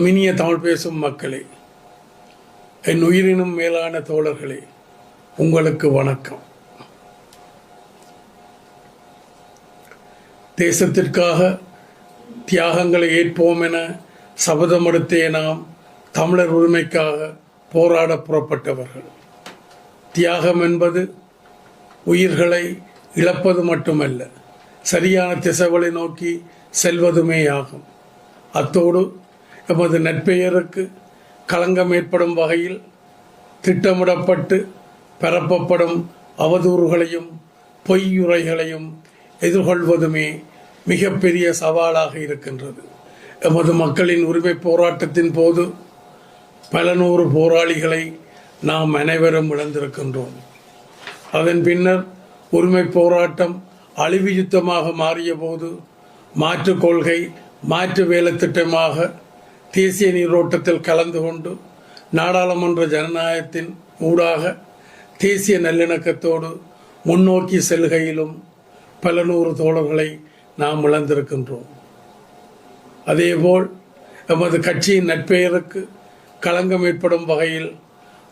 இனிய தமிழ் பேசும் மக்களே, என் உயிரினும் மேலான தோழர்களே, உங்களுக்கு வணக்கம். தேசத்திற்காக தியாகங்களை ஏற்போம் என சபதமெடுத்தே நாம் தமிழர் உரிமைக்காக போராட புறப்பட்டவர்கள். தியாகம் என்பது உயிர்களை இழப்பது மட்டுமல்ல, சரியான திசைகளை நோக்கி செல்வதுமே ஆகும். அத்தோடு எமது நற்பெயருக்கு களங்கம் ஏற்படும் வகையில் திட்டமிடப்பட்டு பரப்பப்படும் அவதூறுகளையும் பொய்யுரைகளையும் எதிர்கொள்வதுமே மிகப்பெரிய சவாலாக இருக்கின்றது. எமது மக்களின் உரிமை போராட்டத்தின் போது பல நூறு போராளிகளை நாம் அனைவரும் இழந்திருக்கின்றோம். அதன் பின்னர் உரிமை போராட்டம் அழிவு யுத்தமாக மாறிய போது மாற்று கொள்கை, மாற்று வேலை திட்டமாக தேசிய நீரோட்டத்தில் கலந்து கொண்டு நாடாளுமன்ற ஜனநாயகத்தின் ஊடாக தேசிய நல்லிணக்கத்தோடு முன்னோக்கி செல்கையிலும் பல நூறு தோழர்களை நாம் இழந்திருக்கின்றோம். அதேபோல் எமது கட்சியின் நற்பெயருக்கு களங்கம் ஏற்படும் வகையில்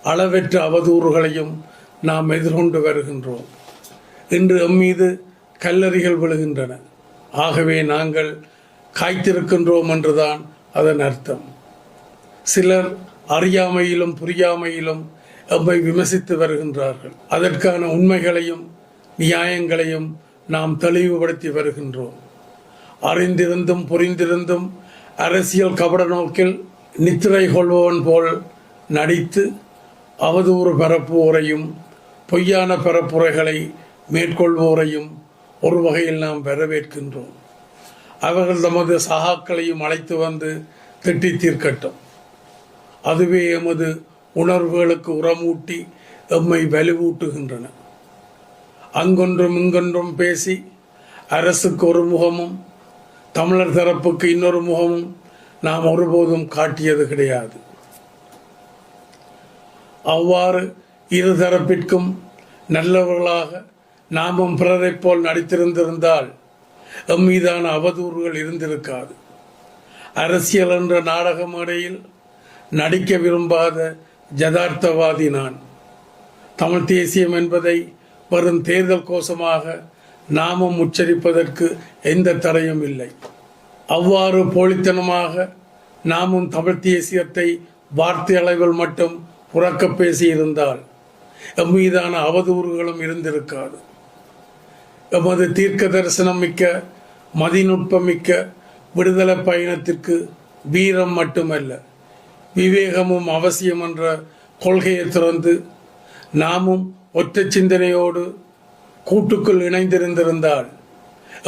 அளவற்ற அவதூறுகளையும் நாம் எதிர்கொண்டு வருகின்றோம். இன்று எம்மீது கல்லறிகள் விழுகின்றன. ஆகவே நாங்கள் காய்த்திருக்கின்றோம் என்றுதான் அதன் அர்த்தம். சிலர் அறியாமையிலும் புரியாமையிலும் எம்மை விமர்சித்து வருகின்றார்கள். அதற்கான உண்மைகளையும் நியாயங்களையும் நாம் தெளிவுபடுத்தி வருகின்றோம். அறிந்திருந்தும் புரிந்திருந்தும் அரசியல் கபட நோக்கில் நித்திரை கொள்பவன் போல் நடித்து அவதூறு பரப்புவோரையும் பொய்யான பரப்புரைகளை மேற்கொள்வோரையும் ஒரு வகையில் நாம் வரவேற்கின்றோம். அவர்கள் தமது சகாக்களையும் அழைத்து வந்து திட்டி தீர்க்கட்டும். அதுவே எமது உணர்வுகளுக்கு உரமூட்டி எம்மை வலுவூட்டுகின்றன. அங்கொன்றும் இங்கொன்றும் பேசி அரசுக்கு ஒரு முகமும் தமிழர் தரப்புக்கு இன்னொரு முகமும் நாம் ஒருபோதும் காட்டியது கிடையாது. அவ்வாறு இரு தரப்பிற்கும் நல்லவர்களாக நாமும் பிறரை போல் நடித்திருந்திருந்தால் எம்மீதான அவதூறுகள் இருந்திருக்காது. அரசியல் என்ற நாடக மேடையில் நடிக்க விரும்பாத யதார்த்தவாதி நான். தமிழ் தேசியம் என்பதை வரும் தேர்தல் கோஷமாக நாமும் உச்சரிப்பதற்கு எந்த தடையும் இல்லை. அவ்வாறு போலித்தனமாக நாமும் தமிழ் தேசியத்தை வார்த்தை அளவில் மட்டும் உறக்க பேசியிருந்தால் எம்மீதான அவதூறுகளும் இருந்திருக்காது. எமது தீர்க்க தரிசனம் மிக்க மதிநுட்பம் மிக்க விடுதலை பயணத்திற்கு வீரம் மட்டுமல்ல, விவேகமும் அவசியம் என்ற கொள்கையை திறந்து நாமும் ஒற்றை சிந்தனையோடு கூட்டுக்குள் இணைந்திருந்திருந்தால்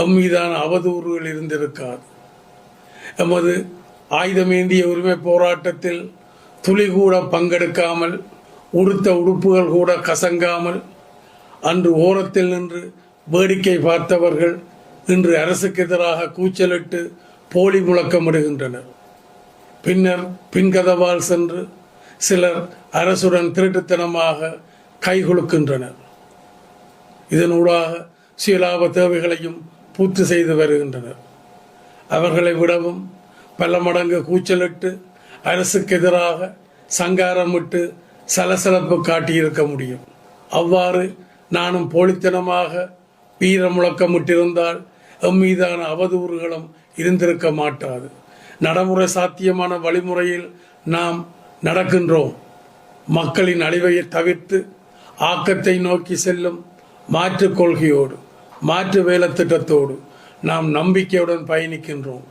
எம்மீதான அவதூறுகள் இருந்திருக்காது. எமது ஆயுதமேந்திய உரிமை போராட்டத்தில் துளி கூட பங்கெடுக்காமல், உடுத்த உடுப்புகள் கூட கசங்காமல் அன்று ஓரத்தில் நின்று வேடிக்கை பார்த்தவர்கள் இன்று அரசுக்கு எதிராக கூச்சலிட்டு போலி முழக்கமிடுகின்றனர். பின்னர் பின்கதவால் சென்று சிலர் அரசுடன் திருட்டுத்தனமாக கைகுலுக்கின்றனர். இதனூடாக சுயலாப தேவைகளையும் பூர்த்தி செய்து வருகின்றனர். அவர்களை விடவும் பல மடங்கு கூச்சலிட்டு அரசுக்கு எதிராக சங்காரமிட்டு சலசலப்பு காட்டியிருக்க முடியும். அவ்வாறு நானும் போலித்தனமாக வீர முழக்கமிட்டிருந்தால் எம்மீதான அவதூறுகளும் இருந்திருக்க மாட்டாது. நடைமுறை சாத்தியமான வழிமுறையில் நாம் நடக்கின்றோம். மக்களின் அழிவையை தவிர்த்து ஆக்கத்தை நோக்கி செல்லும் மாற்று கொள்கையோடு, மாற்று வேலை திட்டத்தோடு நாம் நம்பிக்கையுடன் பயணிக்கின்றோம்.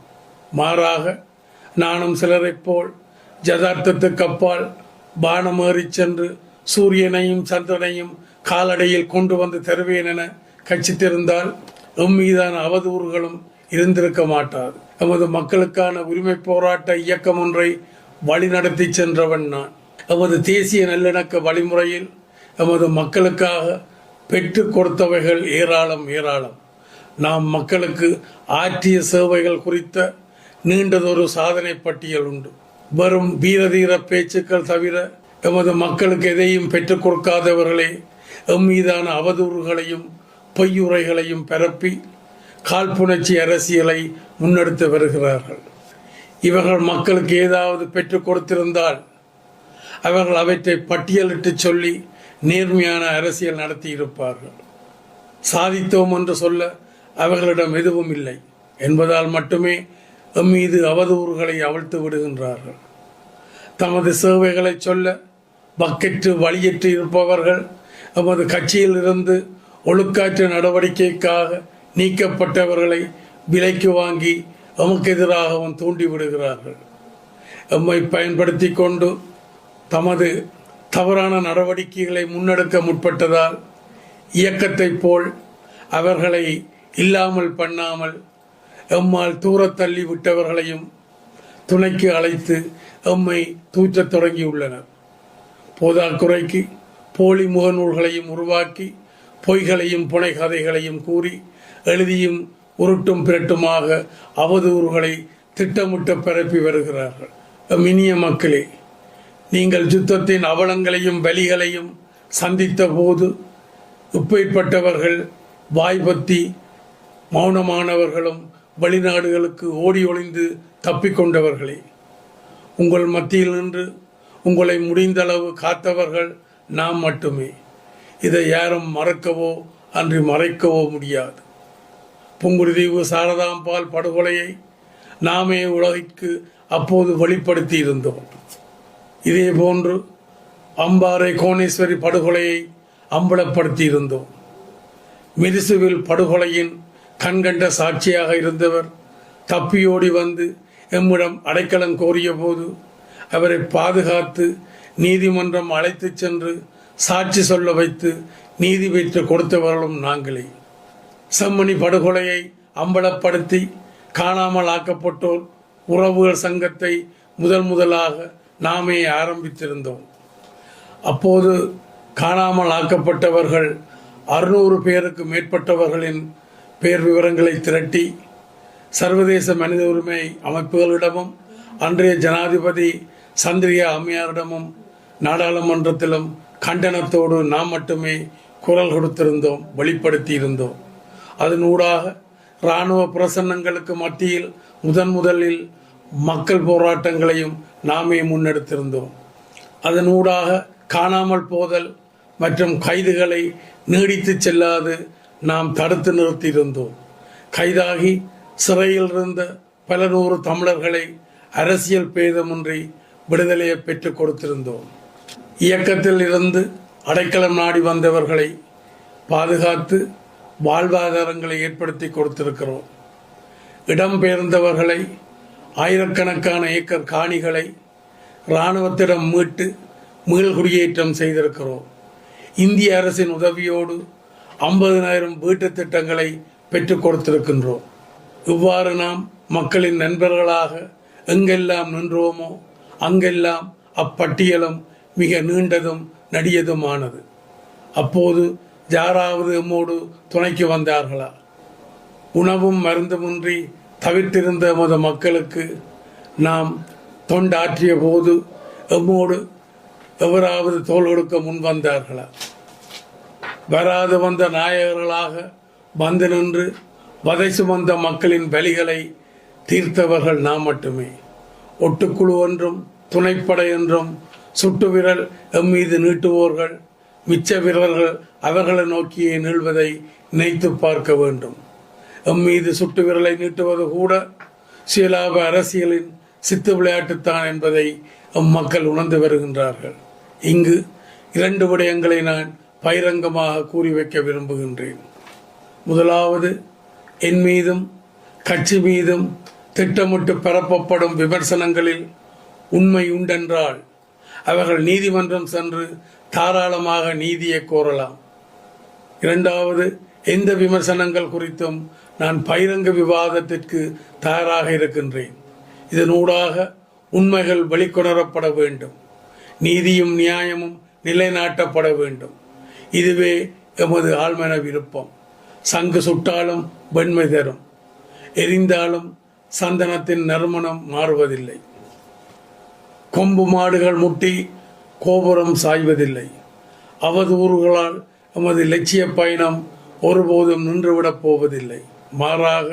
மாறாக நானும் சிலரைப் போல் யதார்த்தத்துக்கு அப்பால் பானமேறி சென்று சூரியனையும் சந்திரனையும் காலடியில் கொண்டு வந்து தருவேன் என கட்சித்திருந்தால் எம்மீதான அவதூறுகளும் இருந்திருக்க மாட்டாது. எமது மக்களுக்கான உரிமை போராட்ட இயக்கம் ஒன்றை வழிநடத்தி சென்றவன் நான். எமது தேசிய நல்லிணக்க வழிமுறையில் எமது மக்களுக்காக பெற்றுக் கொடுத்தவைகள் ஏராளம் ஏராளம். நாம் மக்களுக்கு ஆற்றிய சேவைகள் குறித்த நீண்டதொரு சாதனை பட்டியல் உண்டு. வெறும் வீரதீர பேச்சுக்கள் தவிர எமது மக்களுக்கு எதையும் பெற்றுக் கொடுக்காதவர்களே எம்மீதான அவதூறுகளையும் பொய்யுரைகளையும் பரப்பி காழ்ப்புணர்ச்சி அரசியலை முன்னெடுத்து வருகிறார்கள். இவர்கள் மக்களுக்கு ஏதாவது பெற்றுக் கொடுத்திருந்தால் அவர்கள் அவற்றை பட்டியலிட்டு சொல்லி நேர்மையான அரசியல் நடத்தி இருப்பார்கள். சாதித்தோம் என்று சொல்ல அவர்களிடம் எதுவும் இல்லை என்பதால் மட்டுமே மீது அவதூறுகளை அவிழ்த்து விடுகின்றார்கள். தமது சேவைகளை சொல்ல பக்கெட்டு வழியற்று இருப்பவர்கள் எமது கட்சியில் இருந்து ஒழுக்காற்று நடவடிக்கைக்காக நீக்கப்பட்டவர்களை விலைக்கு வாங்கி எமக்கு எதிராகவும் தூண்டிவிடுகிறார்கள். எம்மை பயன்படுத்தி கொண்டு தமது தவறான நடவடிக்கைகளை முன்னெடுக்க முற்பட்டதால் இயக்கத்தை போல் அவர்களை இல்லாமல் பண்ணாமல் எம்மால் தூரத்தள்ளி விட்டவர்களையும் துணைக்கு அழைத்து எம்மை தூற்றத் தொடங்கியுள்ளனர். போதாக்குறைக்கு போலி முகநூல்களையும் உருவாக்கி பொய்களையும் புனை கதைகளையும் கூறி எழுதியும் உருட்டும் பிரட்டுமாக அவதூறுகளை திட்டமிட்டு பரப்பி வருகிறார்கள். இனிய மக்களே, நீங்கள் யுத்தத்தின் அவலங்களையும் வலிகளையும் சந்தித்த போது இப்படிப்பட்டவர்கள் வாய்பத்தி மௌனமானவர்களும் வெளிநாடுகளுக்கு ஓடி ஒளிந்து தப்பிக்கொண்டவர்களே. உங்கள் மத்தியில் நின்று உங்களை முடிந்தளவு காத்தவர்கள் நாம் மட்டுமே. இதை யாரும் மறக்கவோ அன்றி மறைக்கவோ முடியாது. புங்குடுதீவு சாரதாம்பாள் படுகொலையை நாமே உலகிற்கு அப்போது வெளிப்படுத்தி இருந்தோம். இதே போன்று அம்பாறை கோணேஸ்வரி படுகொலையை அம்பலப்படுத்தி இருந்தோம். மிரிசுவில் படுகொலையின் கண்கண்ட சாட்சியாக இருந்தவர் தப்பியோடி வந்து எம்மிடம் அடைக்கலம் கோரிய போது அவரை பாதுகாத்து நீதிமன்றம் அழைத்து சென்று சாட்சி சொல்ல வைத்து நீதி பெற்று கொடுத்தவர்களும் நாங்களே. செம்மணி படுகொலையை அம்பலப்படுத்தி காணாமல் ஆக்கப்பட்டோர் உறவுகள் சங்கத்தை முதலாக நாமே ஆரம்பித்திருந்தோம். அப்போது காணாமல் ஆக்கப்பட்டவர்கள் 600 பேருக்கு மேற்பட்டவர்களின் பெயர் விவரங்களை திரட்டி சர்வதேச மனித உரிமை அமைப்புகளிடமும் அன்றைய ஜனாதிபதி சந்திரிகா அம்மையாரிடமும் நாடாளுமன்றத்திலும் கண்டனத்தோடு நாம் மட்டுமே குரல் கொடுத்திருந்தோம், வெளிப்படுத்தி இருந்தோம். அதனூடாக இராணுவ பிரசன்னங்களுக்கு மத்தியில் முதலில் மக்கள் போராட்டங்களையும் நாமே முன்னெடுத்திருந்தோம். அதனூடாக காணாமல் போதல் மற்றும் கைதுகளை நீடித்து செல்லாது நாம் தடுத்து நிறுத்தியிருந்தோம். கைதாகி சிறையில் இருந்த பல நூறு தமிழர்களை அரசியல் பேதமின்றி விடுதலையை பெற்றுக் கொடுத்திருந்தோம். இயக்கத்தில் இருந்து அடைக்கலம் நாடி வந்தவர்களை பாதுகாத்து வாழ்வாதாரங்களை ஏற்படுத்தி கொடுத்திருக்கிறோம். இடம்பெயர்ந்தவர்களை ஆயிரக்கணக்கான ஏக்கர் காணிகளை இராணுவத்திடம் மீட்டு மீள்குடியேற்றம் செய்திருக்கிறோம். இந்திய அரசின் உதவியோடு 50,000 வீட்டு திட்டங்களை பெற்றுக் கொடுத்திருக்கின்றோம். இவ்வாறு நாம் மக்களின் நண்பர்களாக எங்கெல்லாம் நின்றோமோ அங்கெல்லாம் அப்பட்டியலும் மிக நீண்டதும் நடியதுமானது. அப்போது யாராவது எம்மோடு துணைக்கு வந்தார்களா? உணவும் மருந்துமின்றி தவிர்த்திருந்த எமது மக்களுக்கு நாம் தொண்டாற்றிய போது எம்மோடு எவராவது தோள் கொடுக்க முன் வந்தார்களா? வராது வந்த நாயகர்களாக வந்து நின்று வதை சுமந்த மக்களின் வலிகளை தீர்த்தவர்கள் நாம் மட்டுமே. ஒட்டுக்குழு என்றும் துணைப்படை என்றும் சுட்டு விரல் எம்மீது நீட்டுவோர்கள் மிச்ச விரல்கள் அவர்களை நோக்கியே நீள்வதை நினைத்து பார்க்க வேண்டும். எம்மீது சுட்டு விரலை நீட்டுவது கூட சுயலாப அரசியலின் சித்து விளையாட்டுத்தான் என்பதை மக்கள் உணர்ந்து வருகின்றார்கள். இங்கு 2 விடயங்களை நான் பகிரங்கமாக கூறி வைக்க விரும்புகின்றேன். முதலாவது, என் மீதும் கட்சி மீதும் திட்டமிட்டு பரப்பப்படும் விமர்சனங்களில் உண்மை உண்டென்றால் அவர்கள் நீதிமன்றம் சென்று தாராளமாக நீதியை கோரலாம். இரண்டாவது, எந்த விமர்சனங்கள் குறித்தும் நான் பகிரங்க விவாதத்திற்கு தயாராக இருக்கின்றேன். இதனூடாக உண்மைகள் வெளிக்கொணரப்பட வேண்டும், நீதியும் நியாயமும் நிலைநாட்டப்பட வேண்டும். இதுவே எமது ஆழ்மன விருப்பம். சங்கு சுட்டாலும் வெண்மை தரும், எரிந்தாலும் சந்தனத்தின் நறுமணம் மாறுவதில்லை. கொம்பு மாடுகள் முட்டி கோபுரம் சாய்வதில்லை. அவதூறுகளால் எமது லட்சிய பயணம் ஒருபோதும் நின்றுவிடப் போவதில்லை. மாறாக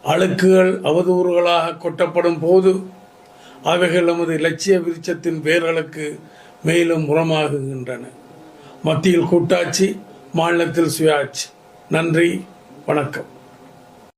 அழுக்குகள் அவதூறுகளாக கொட்டப்படும் போது அவைகள் நமது இலட்சிய விருட்சத்தின் வேர்களுக்கு மேலும் உரமாகுகின்றன. மத்தியில் கூட்டாட்சி, மாநிலத்தில் சுயாட்சி. நன்றி, வணக்கம்.